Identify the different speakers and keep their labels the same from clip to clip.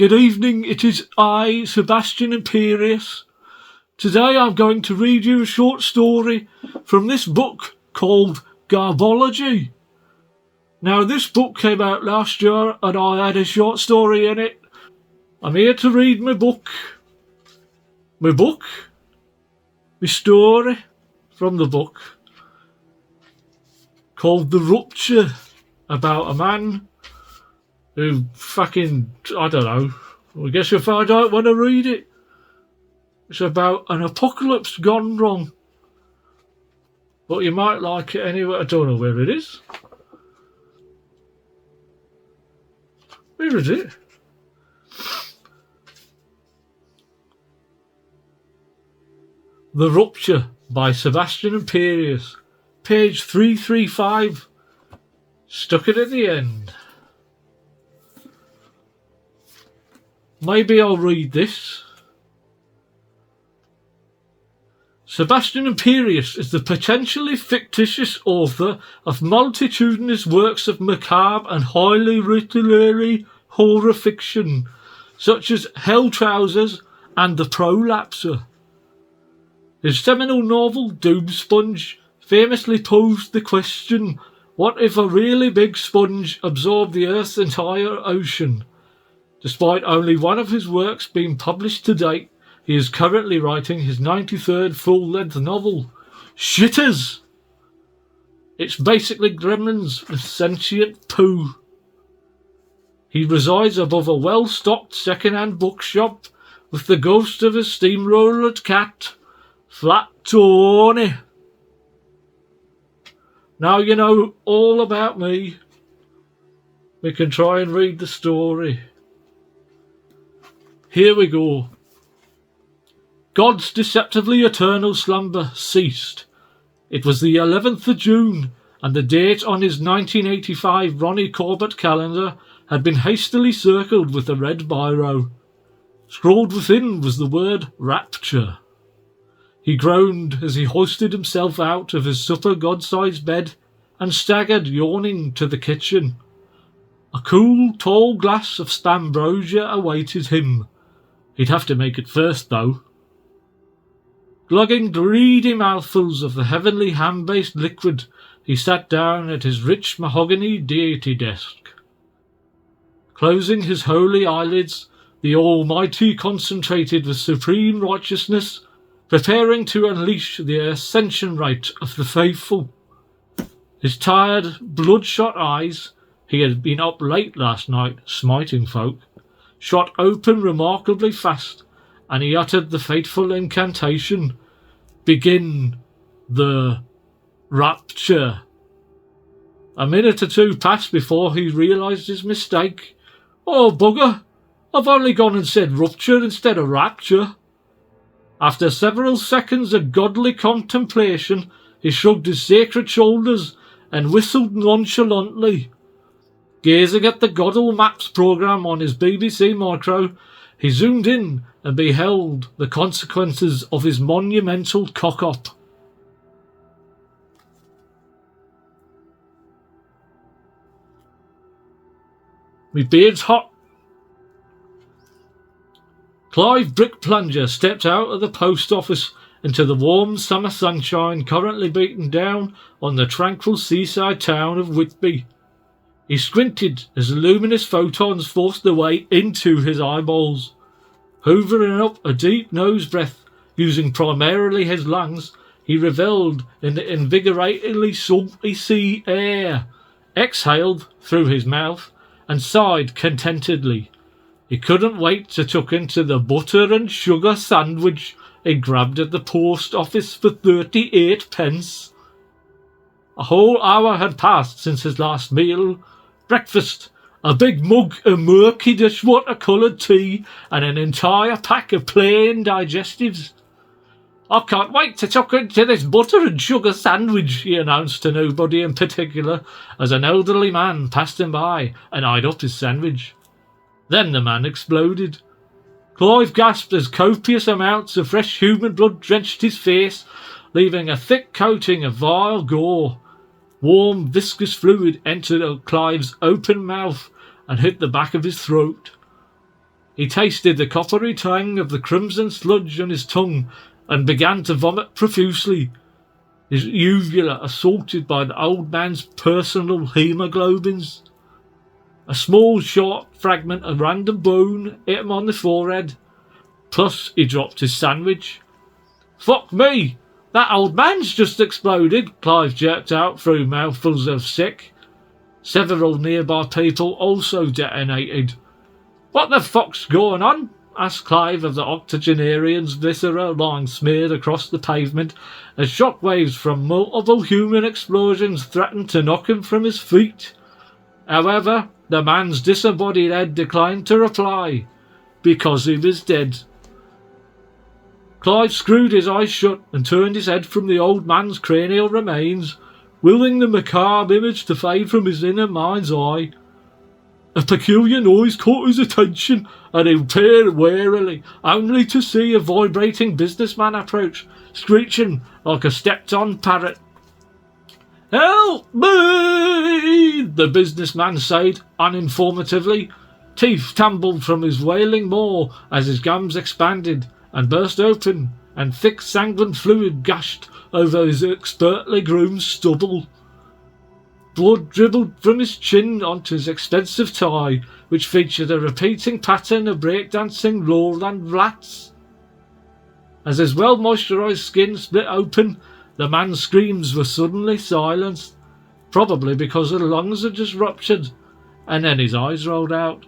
Speaker 1: Good evening, it is I, Sebastian Imperious. Today I'm going to read you a short story from this book called Garbology. Now this book came out last year and I had a short story in it. I'm here to read my story from the book called The Rupture, about a man who I don't know. I guess if I don't want to read it, it's about an apocalypse gone wrong. But you might like it anyway. I don't know where it is. Where is it? The Rupture by Sebastian Imperious. Page 335. Stuck it at the end. Maybe I'll read this. Sebastian Imperious is the potentially fictitious author of multitudinous works of macabre and highly literary horror fiction, such as Hell Trousers and The Prolapser. His seminal novel, Doomsponge, famously posed the question, what if a really big sponge absorbed the Earth's entire ocean? Despite only one of his works being published to date, he is currently writing his 93rd full-length novel, Shitters. It's basically Gremlins with sentient poo. He resides above a well-stocked second-hand bookshop with the ghost of a steamrollered cat, Flat Tony. Now you know all about me. We can try and read the story. Here we go. God's deceptively eternal slumber ceased. It was the 11th of June, and the date on his 1985 Ronnie Corbett calendar had been hastily circled with a red biro. Scrawled within was the word Rapture. He groaned as he hoisted himself out of his supper god-sized bed and staggered yawning to the kitchen. A cool, tall glass of Stambrosia awaited him. He'd have to make it first, though. Glugging greedy mouthfuls of the heavenly ham-based liquid, he sat down at his rich mahogany deity desk. Closing his holy eyelids, the Almighty concentrated with supreme righteousness, preparing to unleash the ascension rite of the faithful. His tired, bloodshot eyes, he had been up late last night smiting folk, shot open remarkably fast, and he uttered the fateful incantation, Begin the Rapture. A minute or two passed before he realised his mistake. Oh, bugger! I've only gone and said Rupture instead of Rapture. After several seconds of godly contemplation, he shrugged his sacred shoulders and whistled nonchalantly. Gazing at the Goddle Maps programme on his BBC Micro, he zoomed in and beheld the consequences of his monumental cock-up. Me beard's hot. Clive Brick Plunger stepped out of the post office into the warm summer sunshine currently beating down on the tranquil seaside town of Whitby. He squinted as the luminous photons forced their way into his eyeballs. Hoovering up a deep nose breath, using primarily his lungs, he revelled in the invigoratingly salty sea air, exhaled through his mouth, and sighed contentedly. He couldn't wait to tuck into the butter and sugar sandwich he grabbed at the post office for 38 pence. A whole hour had passed since his last meal. Breakfast, a big mug of murky dishwater-coloured tea, and an entire pack of plain digestives. I can't wait to tuck into this butter and sugar sandwich, he announced to nobody in particular, as an elderly man passed him by and eyed up his sandwich. Then the man exploded. Clive gasped as copious amounts of fresh human blood drenched his face, leaving a thick coating of vile gore. Warm, viscous fluid entered Clive's open mouth and hit the back of his throat. He tasted the coppery tang of the crimson sludge on his tongue and began to vomit profusely, his uvula assaulted by the old man's personal hemoglobins. A small short fragment of random bone hit him on the forehead. Plus he dropped his sandwich. "Fuck me! That old man's just exploded," Clive jerked out through mouthfuls of sick. Several nearby people also detonated. "What the fuck's going on?" asked Clive of the octogenarian's viscera lying smeared across the pavement as shockwaves from multiple human explosions threatened to knock him from his feet. However, the man's disembodied head declined to reply, because he was dead. Clive screwed his eyes shut and turned his head from the old man's cranial remains, willing the macabre image to fade from his inner mind's eye. A peculiar noise caught his attention, and he peered warily, only to see a vibrating businessman approach, screeching like a stepped-on parrot. "Help me!" the businessman said uninformatively. Teeth tumbled from his wailing maw as his gums expanded and burst open, and thick sanguine fluid gushed over his expertly groomed stubble. Blood dribbled from his chin onto his expensive tie, which featured a repeating pattern of breakdancing lowland rats. As his well-moisturised skin split open, the man's screams were suddenly silenced, probably because the lungs had just ruptured, and then his eyes rolled out.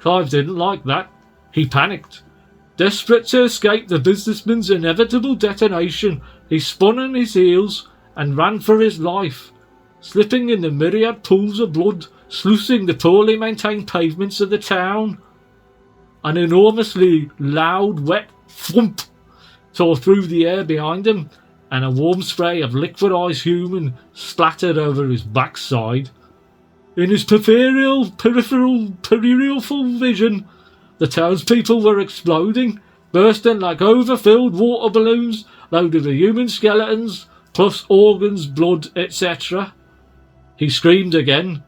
Speaker 1: Clive didn't like that. He panicked. Desperate to escape the businessman's inevitable detonation, he spun on his heels and ran for his life, slipping in the myriad pools of blood sluicing the poorly maintained pavements of the town. An enormously loud, wet thump tore through the air behind him, and a warm spray of liquidized human splattered over his backside. In his peripheral vision, the townspeople were exploding, bursting like overfilled water balloons loaded with human skeletons, plus organs, blood, etc. He screamed again.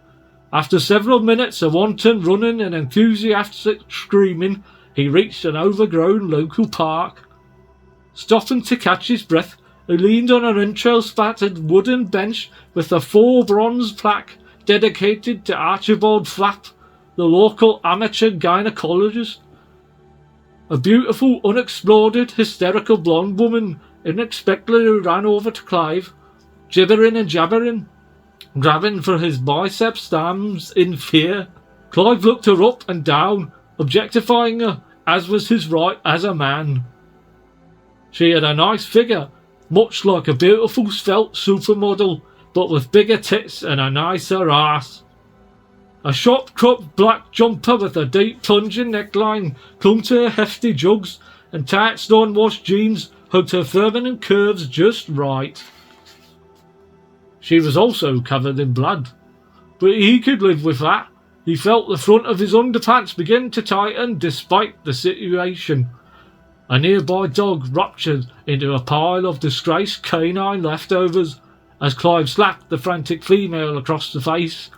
Speaker 1: After several minutes of wanton running and enthusiastic screaming, he reached an overgrown local park. Stopping to catch his breath, he leaned on an entrail-spattered wooden bench with a 4 bronze plaque dedicated to Archibald Flap, the local amateur gynecologist. A beautiful, unexploded, hysterical blonde woman unexpectedly ran over to Clive, gibbering and jabbering, grabbing for his biceps stams in fear. Clive looked her up and down, objectifying her, as was his right as a man. She had a nice figure, much like a beautiful svelte supermodel, but with bigger tits and a nicer ass. A sharp-cropped black jumper with a deep plunging neckline clung to her hefty jugs, and tight stone-washed jeans hugged her feminine curves just right. She was also covered in blood, but he could live with that. He felt the front of his underpants begin to tighten despite the situation. A nearby dog ruptured into a pile of disgraced canine leftovers as Clive slapped the frantic female across the face.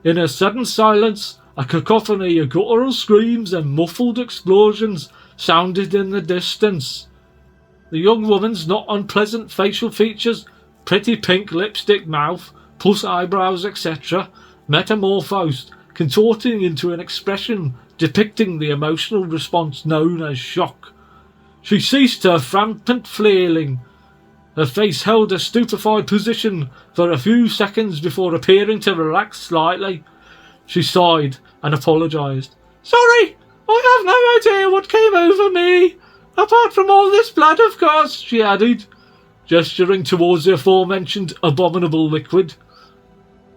Speaker 1: In a sudden silence, a cacophony of guttural screams and muffled explosions sounded in the distance. The young woman's not unpleasant facial features, pretty pink lipstick mouth, plus eyebrows, etc., metamorphosed, contorting into an expression depicting the emotional response known as shock. She ceased her rampant flailing. Her face held a stupefied position for a few seconds before appearing to relax slightly. She sighed and apologised. "Sorry, I have no idea what came over me. Apart from all this blood, of course," she added, gesturing towards the aforementioned abominable liquid.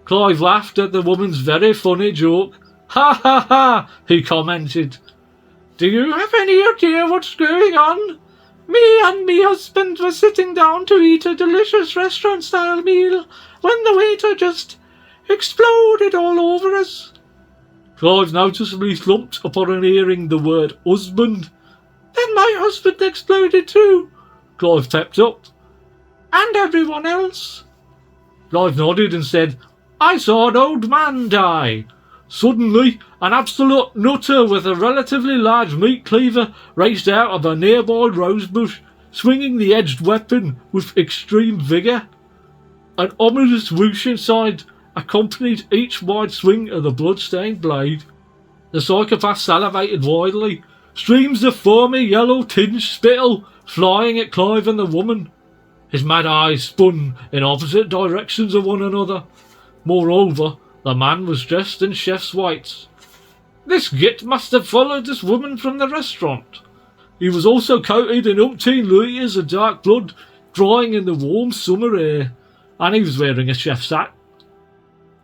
Speaker 1: Clive laughed at the woman's very funny joke. "Ha ha ha," he commented. "Do you have any idea what's going on? Me and me husband were sitting down to eat a delicious restaurant-style meal when the waiter just exploded all over us." Clive noticeably slumped upon hearing the word husband. "Then my husband exploded too," Clive pepped up. "And everyone else." Clive nodded and said, "I saw an old man die. Suddenly, an absolute nutter with a relatively large meat cleaver raced out of a nearby rosebush, swinging the edged weapon with extreme vigour. An ominous whoosh inside accompanied each wide swing of the blood-stained blade. The psychopath salivated widely, streams of foamy yellow-tinged spittle flying at Clive and the woman. His mad eyes spun in opposite directions of one another. Moreover, the man was dressed in chef's whites. This git must have followed this woman from the restaurant. He was also coated in umpteen litres of dark blood, drying in the warm summer air, and he was wearing a chef's hat.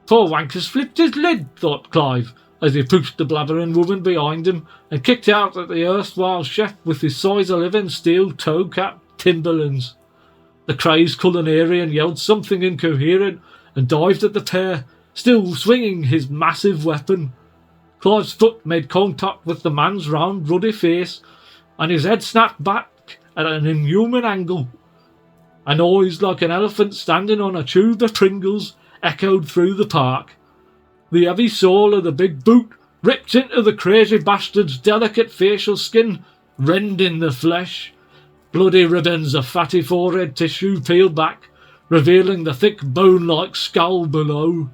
Speaker 1: Poor wanker's flipped his lid, thought Clive, as he pushed the blabbering woman behind him and kicked out at the erstwhile chef with his size 11 steel toe-capped Timberlands. The crazed culinarian yelled something incoherent and dived at the pair, still swinging his massive weapon. Clive's foot made contact with the man's round, ruddy face, and his head snapped back at an inhuman angle. A noise like an elephant standing on a tube of Pringles echoed through the park. The heavy sole of the big boot ripped into the crazy bastard's delicate facial skin, rending the flesh. Bloody ribbons of fatty forehead tissue peeled back, revealing the thick bone-like skull below.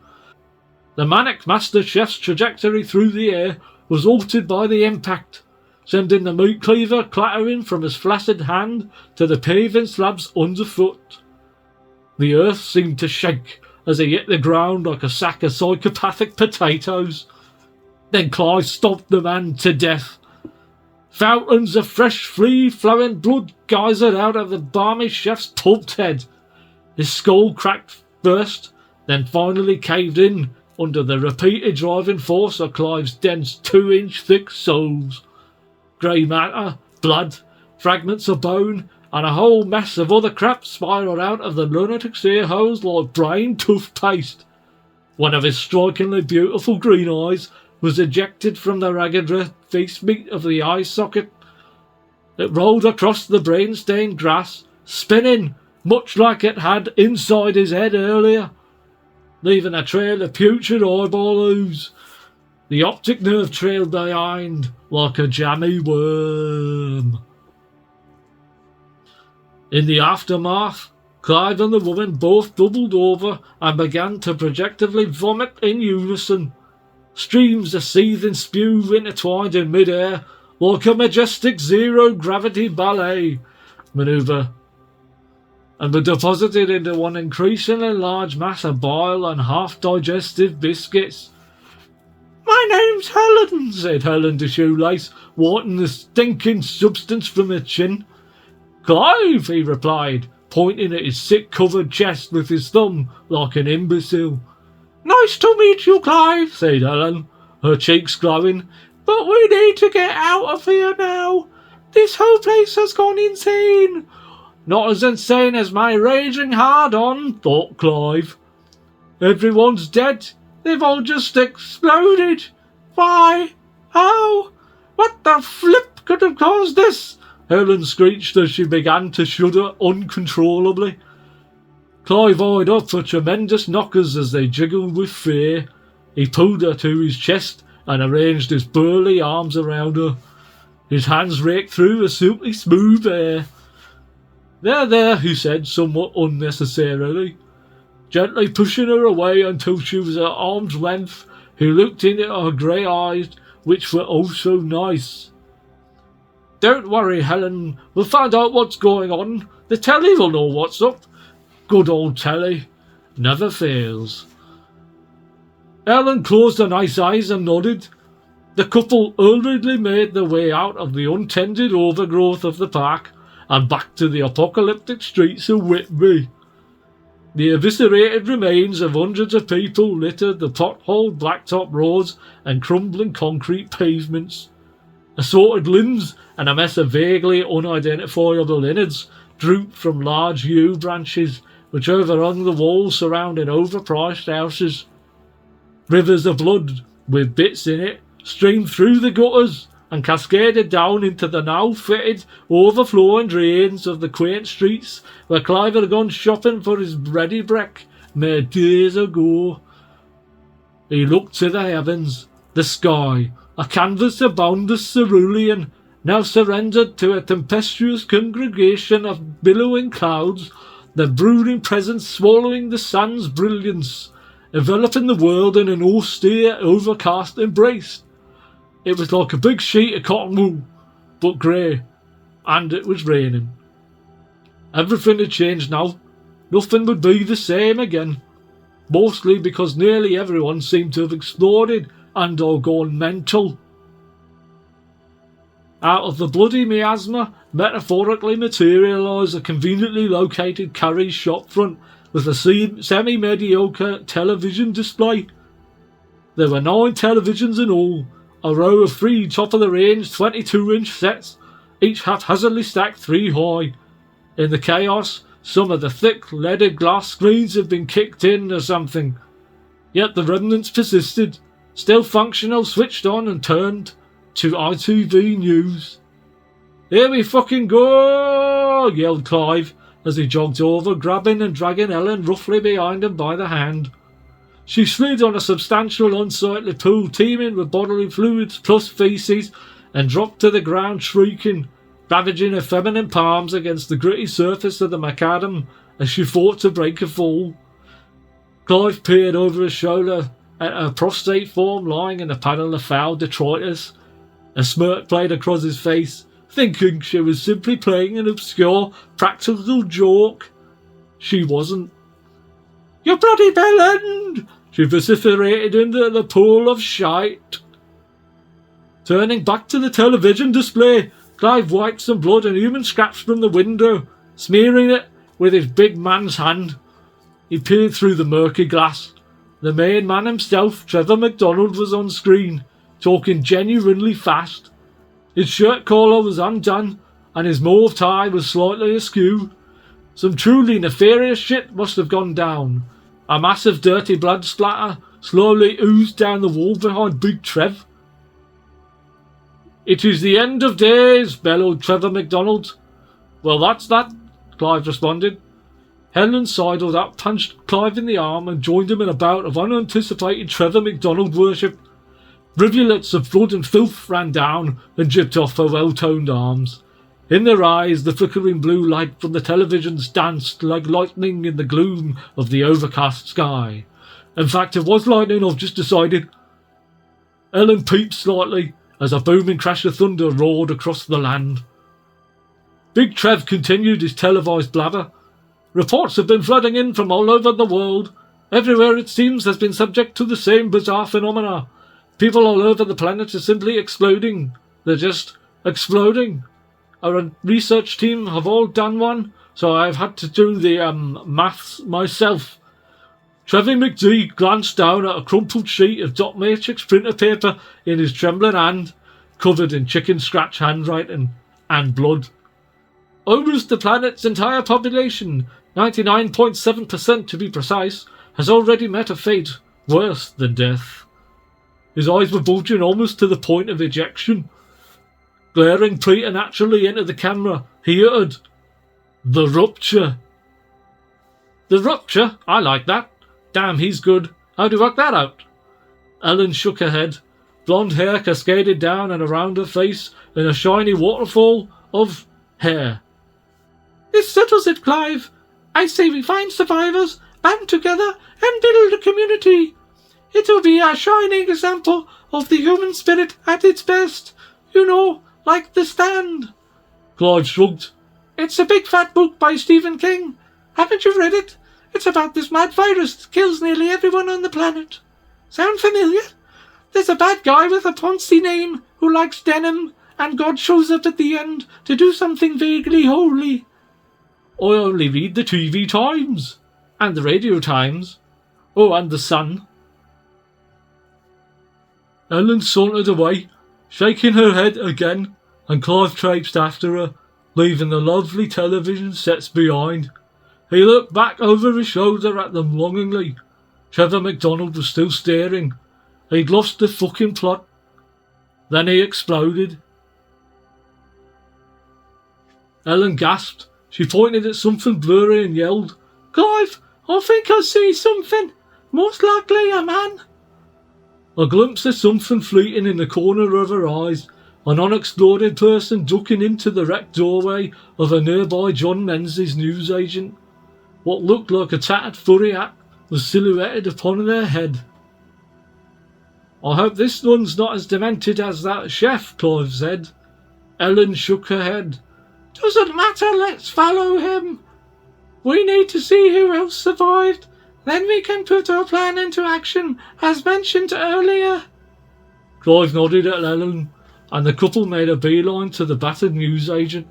Speaker 1: The manic master chef's trajectory through the air was altered by the impact, sending the meat cleaver clattering from his flaccid hand to the paving slabs underfoot. The earth seemed to shake as he hit the ground like a sack of psychopathic potatoes. Then Clive stomped the man to death. Fountains of fresh, free-flowing blood geysered out of the balmy chef's pulped head. His skull cracked first, then finally caved in under the repeated driving force of Clive's dense 2-inch thick soles. Grey matter, blood, fragments of bone, and a whole mess of other crap spiraled out of the lunatic's ear holes like brain toothpaste. One of his strikingly beautiful green eyes was ejected from the ragged face meat of the eye socket. It rolled across the brain-stained grass, spinning much like it had inside his head earlier, leaving a trail of putrid eyeball ooze. The optic nerve trailed behind like a jammy worm. In the aftermath, Clive and the woman both doubled over and began to projectively vomit in unison. Streams of seething spew intertwined in mid-air like a majestic zero-gravity ballet manoeuvre, and were deposited into one increasingly large mass of bile and half-digested biscuits. "My name's Helen," said Helen to Shoelace, wiping the stinking substance from her chin. "Clive," he replied, pointing at his sick-covered chest with his thumb like an imbecile. "Nice to meet you, Clive," said Helen, her cheeks glowing. "But we need to get out of here now. This whole place has gone insane." "Not as insane as my raging hard-on," thought Clive. "Everyone's dead. They've all just exploded. Why? How? What the flip could have caused this?" Helen screeched as she began to shudder uncontrollably. Clive eyed up for tremendous knockers as they jiggled with fear. He pulled her to his chest and arranged his burly arms around her. His hands raked through the silky smooth hair. There, he said somewhat unnecessarily. Gently pushing her away until she was at arm's length, he looked into her grey eyes, which were also nice. "Don't worry, Helen. We'll find out what's going on. The telly will know what's up. Good old telly. Never fails." Helen closed her nice eyes and nodded. The couple hurriedly made their way out of the untended overgrowth of the park and back to the apocalyptic streets of Whitby. The eviscerated remains of hundreds of people littered the potholed blacktop roads and crumbling concrete pavements. Assorted limbs and a mess of vaguely unidentifiable innards drooped from large yew branches which overhung the walls surrounding overpriced houses. Rivers of blood, with bits in it, streamed through the gutters and cascaded down into the now-fitted, overflowing drains of the quaint streets where Clive had gone shopping for his ready break made days ago. He looked to the heavens, the sky, a canvas of boundless cerulean, now surrendered to a tempestuous congregation of billowing clouds, their brooding presence swallowing the sun's brilliance, enveloping the world in an austere, overcast embrace. It was like a big sheet of cotton wool, but grey, and it was raining. Everything had changed now. Nothing would be the same again. Mostly because nearly everyone seemed to have exploded and or gone mental. Out of the bloody miasma metaphorically materialised a conveniently located Curry's shopfront with a semi-mediocre television display. There were 9 televisions in all, a row of 3 top-of-the-range 22-inch sets, each haphazardly stacked 3 high. In the chaos, some of the thick, leaded glass screens had been kicked in or something. Yet the remnants persisted, still functional, switched on and turned to ITV News. "Here we fucking go!" yelled Clive as he jogged over, grabbing and dragging Ellen roughly behind him by the hand. She slid on a substantial unsightly pool teeming with bodily fluids plus feces and dropped to the ground shrieking, ravaging her feminine palms against the gritty surface of the macadam as she fought to break a fall. Clive peered over his shoulder at her prostrate form lying in a paddle of foul detritus. A smirk played across his face, thinking she was simply playing an obscure, practical joke. She wasn't. "You bloody bellend!" she vociferated into the pool of shite. Turning back to the television display, Clive wiped some blood and human scraps from the window, smearing it with his big man's hand. He peered through the murky glass. The main man himself, Trevor MacDonald, was on screen, talking genuinely fast. His shirt collar was undone, and his mauve tie was slightly askew. Some truly nefarious shit must have gone down. A massive dirty blood splatter slowly oozed down the wall behind Big Trev. "It is the end of days," bellowed Trevor MacDonald. "Well, that's that," Clive responded. Helen sidled up, punched Clive in the arm, and joined him in a bout of unanticipated Trevor MacDonald worship. Rivulets of blood and filth ran down and dripped off her well-toned arms. In their eyes, the flickering blue light from the televisions danced like lightning in the gloom of the overcast sky. In fact, it was lightning, I've just decided. Ellen peeped slightly as a booming crash of thunder roared across the land. Big Trev continued his televised blabber. "Reports have been flooding in from all over the world. Everywhere, it seems, has been subject to the same bizarre phenomena. People all over the planet are simply exploding. They're just exploding. Our research team have all done one, so I've had to do the maths myself." Trevor McD glanced down at a crumpled sheet of dot matrix printer paper in his trembling hand, covered in chicken scratch handwriting and blood. "Almost the planet's entire population, 99.7% to be precise, has already met a fate worse than death." His eyes were bulging almost to the point of ejection. Glaring preternaturally into the camera, he uttered, "The Rupture." "The Rupture? I like that. Damn, he's good. How'd you work that out?" Ellen shook her head. Blonde hair cascaded down and around her face in a shiny waterfall of hair. "This settles it, Clive. I say we find survivors, band together, and build a community. It'll be a shining example of the human spirit at its best. You know, like The Stand." Clive shrugged. "It's a big fat book by Stephen King. Haven't you read it? It's about this mad virus that kills nearly everyone on the planet. Sound familiar? There's a bad guy with a Ponzi name who likes denim, and God shows up at the end to do something vaguely holy." "I only read the TV Times. And the Radio Times. Oh, and the Sun." Ellen sauntered away, shaking her head again, and Clive traipsed after her, leaving the lovely television sets behind. He looked back over his shoulder at them longingly. Trevor MacDonald was still staring. He'd lost the fucking plot. Then he exploded. Ellen gasped. She pointed at something blurry and yelled, "Clive, I think I see something. Most likely a man." A glimpse of something fleeting in the corner of her eyes, an unexploded person ducking into the wrecked doorway of a nearby John Menzies newsagent. What looked like a tattered furry hat was silhouetted upon their head. "I hope this one's not as demented as that chef," Clive said. Ellen shook her head. "Doesn't matter, let's follow him. We need to see who else survived. Then we can put our plan into action, as mentioned earlier." Clive nodded at Ellen, and the couple made a beeline to the battered newsagent.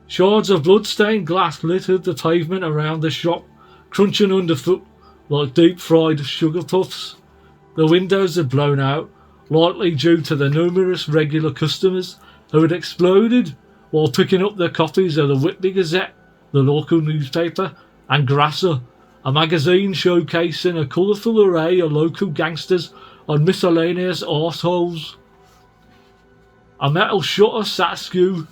Speaker 1: Shards of blood-stained glass littered the pavement around the shop, crunching underfoot like deep-fried sugar puffs. The windows had blown out, likely due to the numerous regular customers who had exploded while picking up their copies of the Whitby Gazette, the local newspaper, and Grasser, a magazine showcasing a colourful array of local gangsters and miscellaneous arseholes. A metal shutter sat askew,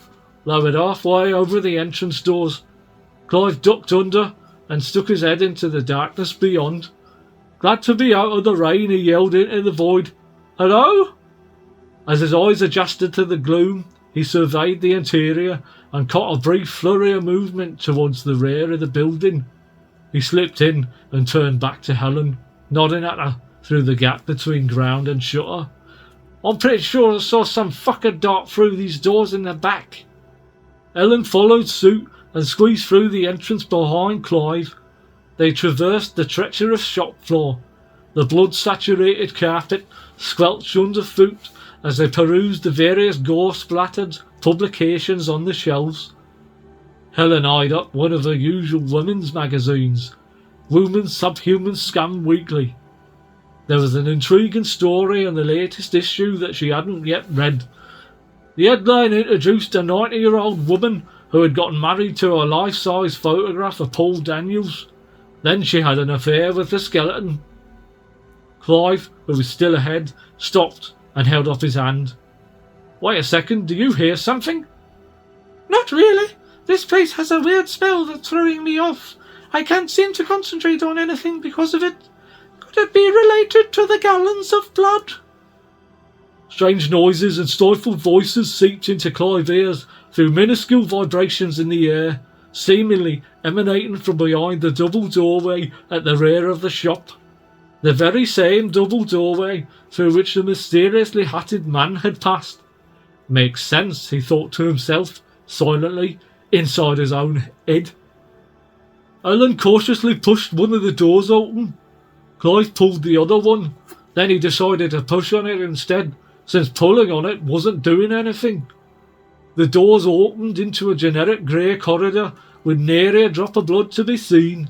Speaker 1: lowered halfway over the entrance doors. Clive ducked under and stuck his head into the darkness beyond. Glad to be out of the rain, he yelled into the void. "Hello?" As his eyes adjusted to the gloom, he surveyed the interior and caught a brief flurry of movement towards the rear of the building. He slipped in and turned back to Helen, nodding at her through the gap between ground and shutter. "I'm pretty sure I saw some fucker dart through these doors in the back." Ellen followed suit and squeezed through the entrance behind Clive. They traversed the treacherous shop floor. The blood-saturated carpet squelched underfoot as they perused the various gore-splattered publications on the shelves. Helen eyed up one of her usual women's magazines, Women's Subhuman Scam Weekly. There was an intriguing story in the latest issue that she hadn't yet read. The headline introduced a 90-year-old woman who had gotten married to a life-size photograph of Paul Daniels. Then she had an affair with the skeleton. Clive, who was still ahead, stopped and held up his hand. "Wait a second, do you hear something?" "Not really. This place has a weird smell that's throwing me off. I can't seem to concentrate on anything because of it. Could it be related to the gallons of blood?" Strange noises and stifled voices seeped into Clive's ears through minuscule vibrations in the air, seemingly emanating from behind the double doorway at the rear of the shop. The very same double doorway through which the mysteriously hatted man had passed. "Makes sense," he thought to himself, silently, inside his own head. Ellen cautiously pushed one of the doors open. Clive pulled the other one. Then he decided to push on it instead, since pulling on it wasn't doing anything. The doors opened into a generic grey corridor with nary a drop of blood to be seen,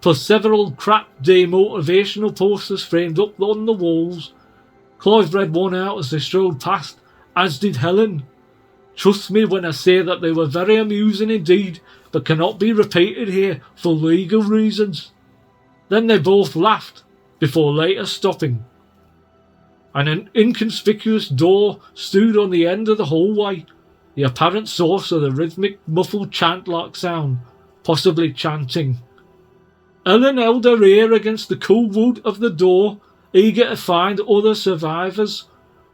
Speaker 1: plus several crap demotivational posters framed up on the walls. Clive read one out as they strolled past, as did Helen. Trust me when I say that they were very amusing indeed, but cannot be repeated here for legal reasons. Then they both laughed, before later stopping. An inconspicuous door stood on the end of the hallway, the apparent source of the rhythmic, muffled chant-like sound, possibly chanting. Ellen held her ear against the cool wood of the door, eager to find other survivors.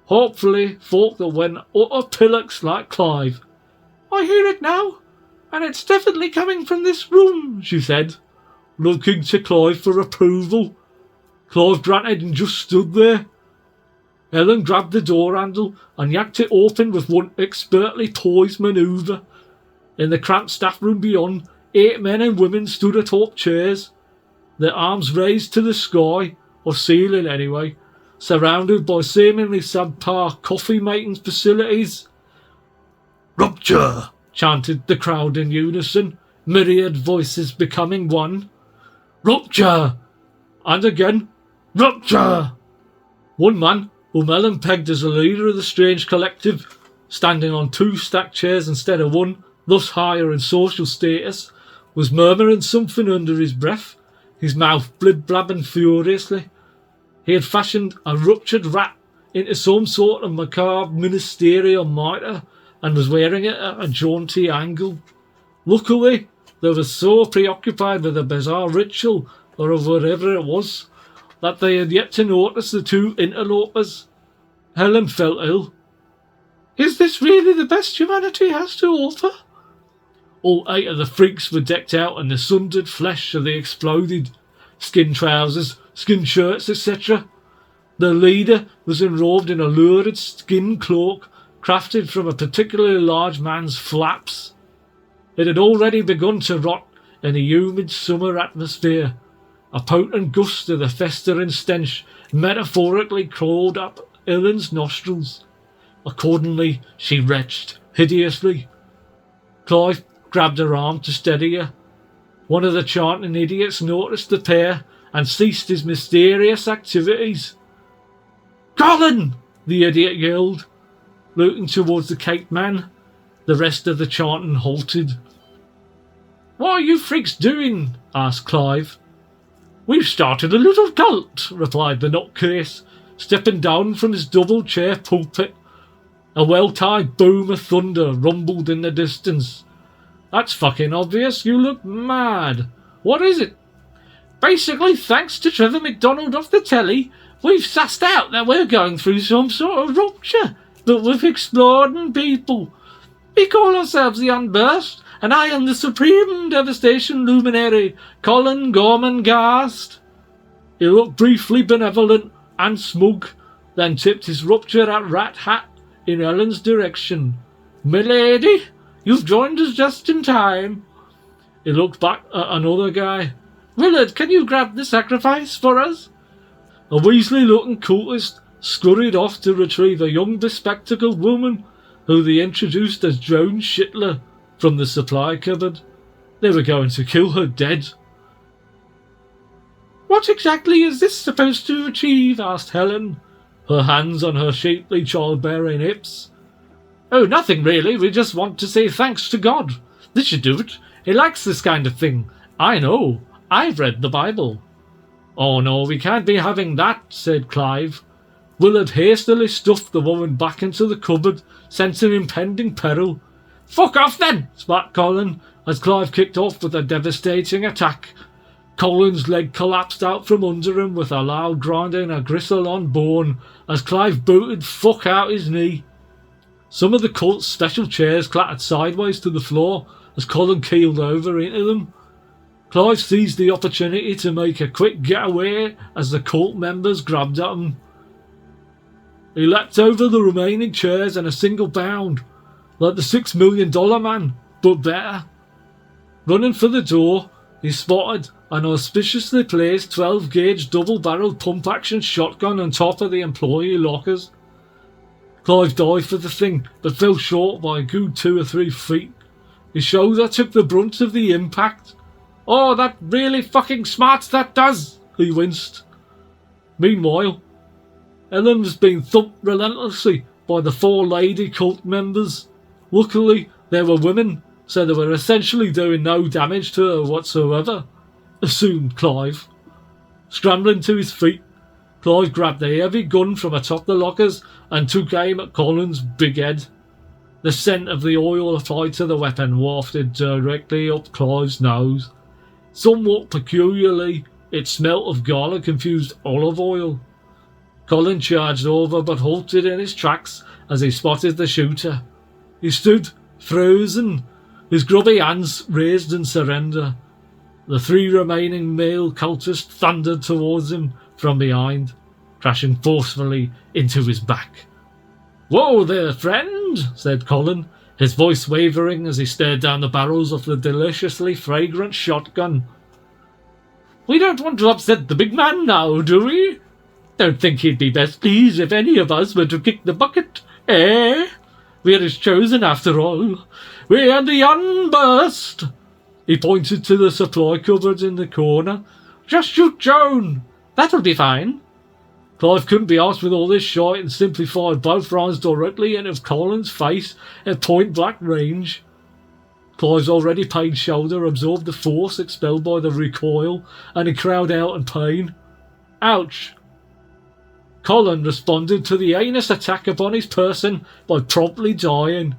Speaker 1: Hopefully, folk that went utter pillocks like Clive. "I hear it now, and it's definitely coming from this room," she said, looking to Clive for approval. Clive granted and just stood there. Ellen grabbed the door handle and yanked it open with one expertly poised manoeuvre. In the cramped staff room beyond, 8 men and women stood atop chairs, their arms raised to the sky, or ceiling anyway, surrounded by seemingly subpar coffee-making facilities. "Rupture!" chanted the crowd in unison, myriad voices becoming one. "Rupture!" And again, "Rupture!" One man, whom Ellen pegged as the leader of the strange collective, standing on 2 stacked chairs instead of one, thus higher in social status, was murmuring something under his breath, his mouth blib-blabbing furiously. He had fashioned a ruptured rat into some sort of macabre ministerial mitre and was wearing it at a jaunty angle. Luckily, they were so preoccupied with the bizarre ritual, or whatever it was, that they had yet to notice the two interlopers. Helen felt ill. Is this really the best humanity has to offer? All 8 of the freaks were decked out in the sundered flesh of the exploded. Skin trousers, skin shirts, etc. The leader was enrobed in a lurid skin cloak crafted from a particularly large man's flaps. It had already begun to rot in a humid summer atmosphere. A potent gust of the festering stench metaphorically crawled up Helen's nostrils. Accordingly, she retched hideously. Clive grabbed her arm to steady her. One of the chanting idiots noticed the pair and ceased his mysterious activities. "Colin!" the idiot yelled, looking towards the caked man. The rest of the chanting halted. "What are you freaks doing?" asked Clive. "We've started a little cult," replied the nutcase, stepping down from his double-chair pulpit. A well-timed boom of thunder rumbled in the distance. "That's fucking obvious. You look mad. What is it?" "Basically, thanks to Trevor McDonald off the telly, we've sussed out that we're going through some sort of rupture, but with exploding people. We call ourselves the Unburst, and I am the supreme devastation luminary, Colin GarbAugust." He looked briefly benevolent and smug, then tipped his Rupture at rat hat in Helen's direction. "Milady, you've joined us just in time." He looked back at another guy. "Willard, can you grab the sacrifice for us?" A Weasley-looking cultist scurried off to retrieve a young bespectacled woman who they introduced as Joan Schittler from the supply cupboard. They were going to kill her dead. "What exactly is this supposed to achieve?" asked Helen, her hands on her shapely childbearing hips. "Oh, nothing really. We just want to say thanks to God. This should do it. He likes this kind of thing. I know. I've read the Bible." "Oh no, we can't be having that," said Clive. Willard hastily stuffed the woman back into the cupboard, sensing impending peril. "Fuck off then," spat Colin, as Clive kicked off with a devastating attack. Colin's leg collapsed out from under him with a loud grinding of gristle on bone as Clive booted fuck out his knee. Some of the cult's special chairs clattered sideways to the floor as Colin keeled over into them. Clive seized the opportunity to make a quick getaway as the cult members grabbed at him. He leapt over the remaining chairs in a single bound, like the $6 million man, but better. Running for the door, he spotted an auspiciously placed 12-gauge double-barreled pump-action shotgun on top of the employee lockers. Clive dived for the thing, but fell short by a good 2 or 3 feet. His shoulder took the brunt of the impact. "Oh, that really fucking smarts, that does," he winced. Meanwhile, Helen was being thumped relentlessly by the 4 lady cult members. Luckily, they were women, so they were essentially doing no damage to her whatsoever, assumed Clive. Scrambling to his feet, Clive grabbed a heavy gun from atop the lockers and took aim at Colin's big head. The scent of the oil applied to the weapon wafted directly up Clive's nose. Somewhat peculiarly, it smelt of garlic-infused olive oil. Colin charged over but halted in his tracks as he spotted the shooter. He stood, frozen, his grubby hands raised in surrender. The 3 remaining male cultists thundered towards him from behind, crashing forcefully into his back. "Whoa there, friend," said Colin, his voice wavering as he stared down the barrels of the deliciously fragrant shotgun. "We don't want to upset the big man now, do we? Don't think he'd be best pleased if any of us were to kick the bucket, eh? We're his chosen after all. We're the Unburst." He pointed to the supply cupboard in the corner. "Just shoot Joan. That'll be fine." Clive couldn't be asked with all this shite and simply fired both rounds directly into Colin's face at point-blank range. Clive's already pained shoulder absorbed the force expelled by the recoil, and he cried out in pain. "Ouch!" Colin responded to the heinous attack upon his person by promptly dying.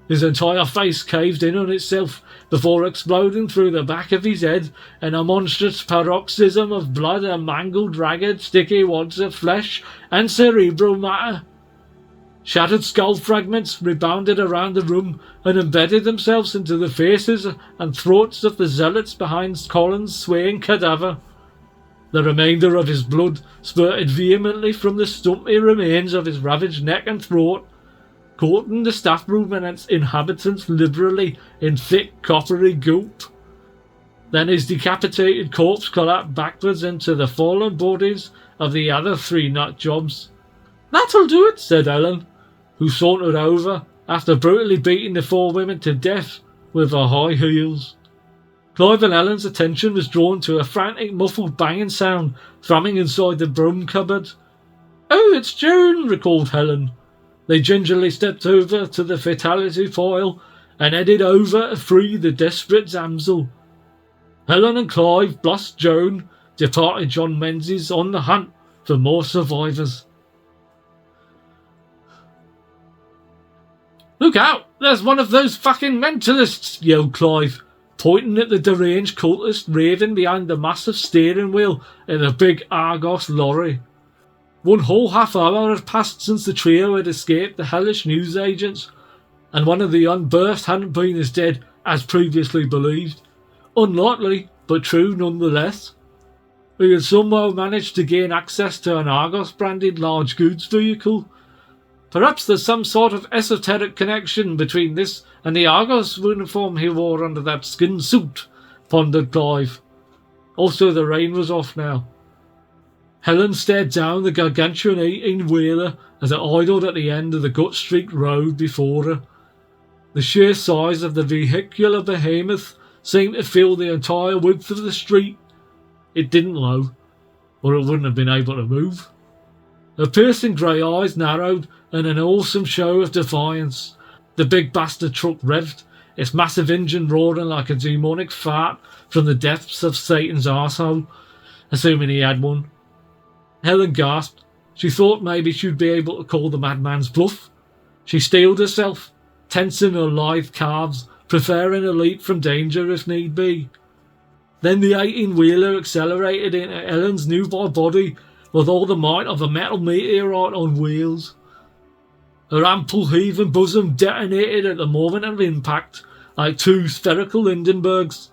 Speaker 1: His entire face caved in on itself before exploding through the back of his head in a monstrous paroxysm of blood and mangled, ragged, sticky wads of flesh and cerebral matter. Shattered skull fragments rebounded around the room and embedded themselves into the faces and throats of the zealots behind Colin's swaying cadaver. The remainder of his blood spurted vehemently from the stumpy remains of his ravaged neck and throat, coating the staff room and its inhabitants liberally in thick coppery goop. Then his decapitated corpse collapsed backwards into the fallen bodies of the other 3 nut jobs. "That'll do it," said Ellen, who sauntered over after brutally beating the 4 women to death with her high heels. Clive and Ellen's attention was drawn to a frantic muffled banging sound thrumming inside the broom cupboard. "Oh, it's June," recalled Helen. They gingerly stepped over to the fatality pile and headed over to free the desperate damsel. Helen and Clive, plus Joan, departed John Menzies on the hunt for more survivors. "Look out! There's one of those fucking mentalists!" yelled Clive, pointing at the deranged cultist raving behind the massive steering wheel in a big Argos lorry. 1 whole half hour had passed since the trio had escaped the hellish newsagents, and one of the unbirthed hadn't been as dead as previously believed. Unlikely, but true nonetheless. We had somehow managed to gain access to an Argos-branded large goods vehicle. Perhaps there's some sort of esoteric connection between this and the Argos uniform he wore under that skin suit, pondered Clive. Also, the rain was off now. Helen stared down the gargantuan 18-wheeler as it idled at the end of the gut-streaked road before her. The sheer size of the vehicular behemoth seemed to fill the entire width of the street. It didn't though, or it wouldn't have been able to move. Her piercing grey eyes narrowed in an awesome show of defiance. The big bastard truck revved, its massive engine roaring like a demonic fart from the depths of Satan's arsehole, assuming he had one. Helen gasped. She thought maybe she'd be able to call the madman's bluff. She steeled herself, tensing her lithe calves, preferring a leap from danger if need be. Then the 18-wheeler accelerated into Ellen's newborn body with all the might of a metal meteorite on wheels. Her ample heaving bosom detonated at the moment of impact like 2 spherical Lindenbergs.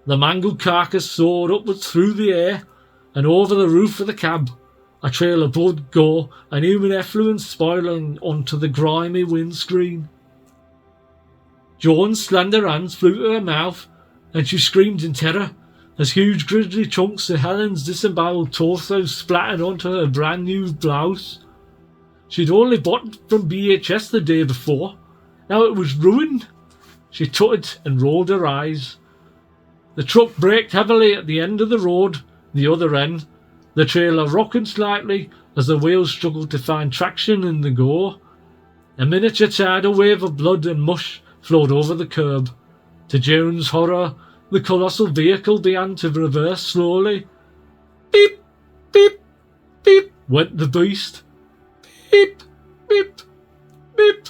Speaker 1: The mangled carcass soared upwards through the air and over the roof of the cab, a trail of blood, gore and human effluence spiralling onto the grimy windscreen. Joan's slender hands flew to her mouth and she screamed in terror as huge grisly chunks of Helen's disemboweled torso splattered onto her brand new blouse. She'd only bought it from BHS the day before. Now it was ruined. She tutted and rolled her eyes. The truck braked heavily at the end of the road, the other end, the trailer rocking slightly as the wheels struggled to find traction in the gore. A miniature tidal wave of blood and mush flowed over the curb. To June's horror, the colossal vehicle began to reverse slowly. Beep, beep, beep, went the beast. Beep, beep, beep.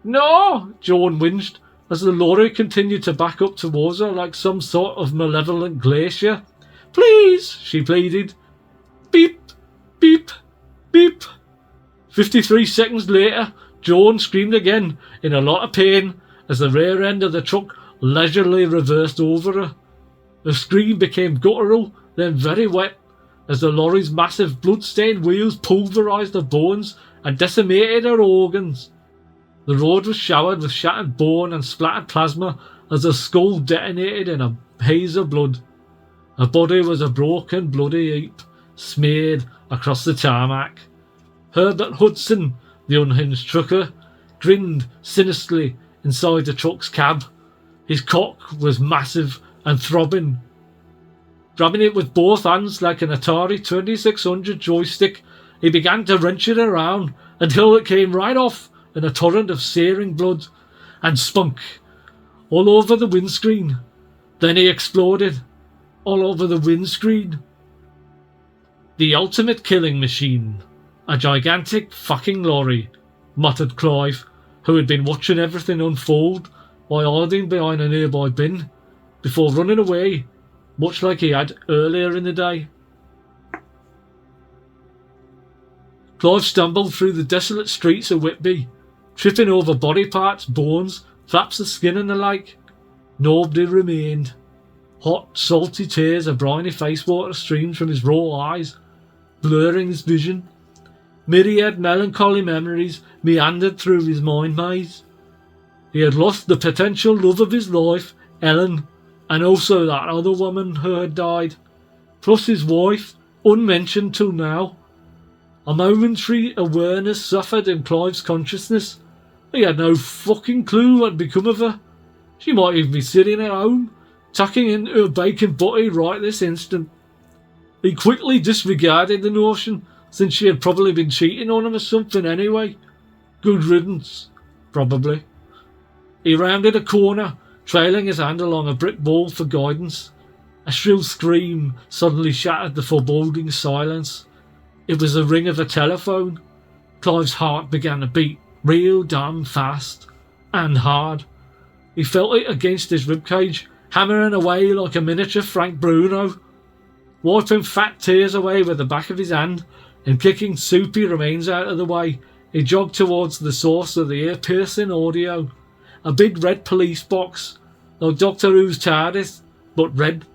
Speaker 1: "No!" Joan whinged as the lorry continued to back up towards her like some sort of malevolent glacier. "Please," she pleaded. Beep, beep, beep. 53 seconds later, Joan screamed again in a lot of pain as the rear end of the truck leisurely reversed over her. Her scream became guttural, then very wet, as the lorry's massive blood-stained wheels pulverised her bones and decimated her organs. The road was showered with shattered bone and splattered plasma as her skull detonated in a haze of blood. Her body was a broken, bloody heap, smeared across the tarmac. Herbert Hudson, the unhinged trucker, grinned sinisterly inside the truck's cab. His cock was massive and throbbing. Grabbing it with both hands like an Atari 2600 joystick, he began to wrench it around until it came right off in a torrent of searing blood and spunk all over the windscreen. Then he exploded all over the windscreen. "The ultimate killing machine. A gigantic fucking lorry," muttered Clive, who had been watching everything unfold while hiding behind a nearby bin before running away, much like he had earlier in the day. Clive stumbled through the desolate streets of Whitby, tripping over body parts, bones, flaps of skin and the like. Nobody remained. Hot, salty tears of briny face water streamed from his raw eyes, blurring his vision. Myriad melancholy memories meandered through his mind maze. He had lost the potential love of his life, Ellen, and also that other woman who had died, plus his wife, unmentioned till now. A momentary awareness suffered in Clive's consciousness. He had no fucking clue what had become of her. She might even be sitting at home, tucking into her bacon butty right this instant. He quickly disregarded the notion, since she had probably been cheating on him or something anyway. Good riddance, probably. He rounded a corner, trailing his hand along a brick wall for guidance. A shrill scream suddenly shattered the foreboding silence. It was the ring of a telephone. Clive's heart began to beat real damn fast and hard. He felt it against his ribcage, hammering away like a miniature Frank Bruno. Wiping fat tears away with the back of his hand and kicking soupy remains out of the way, he jogged towards the source of the ear-piercing audio. A big red police box, like Doctor Who's TARDIS, but red.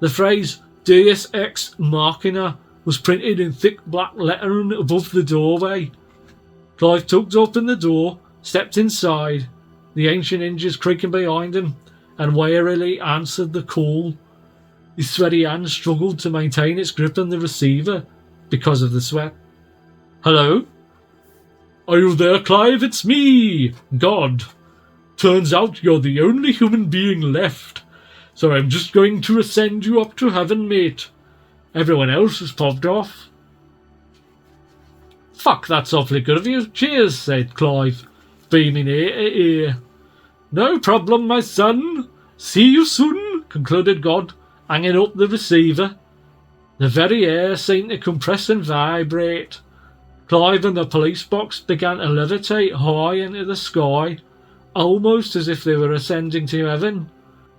Speaker 1: The phrase Deus Ex Machina was printed in thick black lettering above the doorway. Clive tugged open the door, stepped inside, the ancient hinges creaking behind him, and warily answered the call. His sweaty hand struggled to maintain its grip on the receiver because of the sweat. Hello? Are you there, Clive? It's me, God. Turns out you're the only human being left, so I'm just going to ascend you up to heaven, mate. Everyone else has popped off. Fuck, that's awfully good of you. Cheers, said Clive, beaming ear to ear. No problem, my son. See you soon, concluded God, hanging up the receiver. The very air seemed to compress and vibrate. Clive and the police box began to levitate high into the sky, almost as if they were ascending to heaven.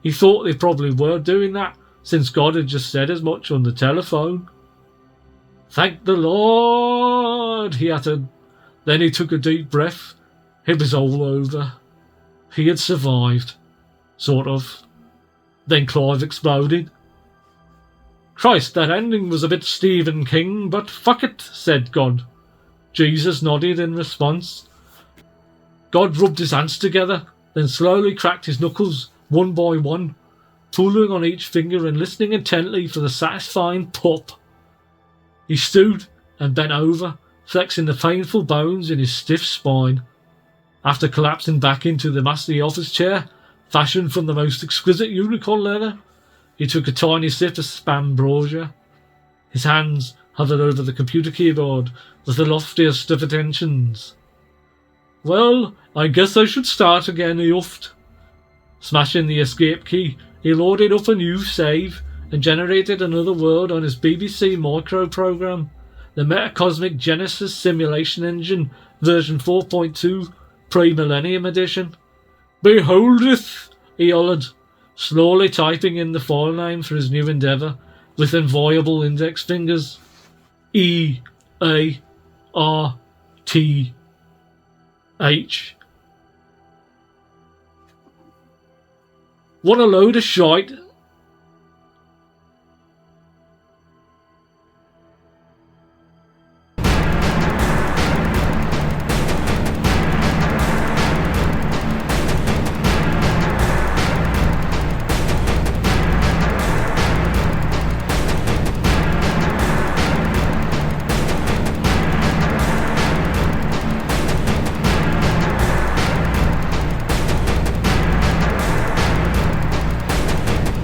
Speaker 1: He thought they probably were doing that, since God had just said as much on the telephone. Thank the Lord, he uttered. Then he took a deep breath. It was all over. He had survived. Sort of. Then Clive exploded. Christ, that ending was a bit Stephen King, but fuck it, said God. Jesus nodded in response. God rubbed his hands together, then slowly cracked his knuckles, one by one, pulling on each finger and listening intently for the satisfying pop. He stood and bent over, flexing the painful bones in his stiff spine. After collapsing back into the musty office chair, fashioned from the most exquisite unicorn leather, he took a tiny sip of spambrosia. His hands hovered over the computer keyboard with the loftiest of attentions. Well, I guess I should start again, he huffed. Smashing the escape key, he loaded up a new save and generated another world on his BBC micro program, the Metacosmic Genesis Simulation Engine version 4.2 Pre-Millennium Edition. Beholdeth, he hollered, slowly typing in the file name for his new endeavour with inviolable index fingers. E-A-R-T-H. What a load of shite,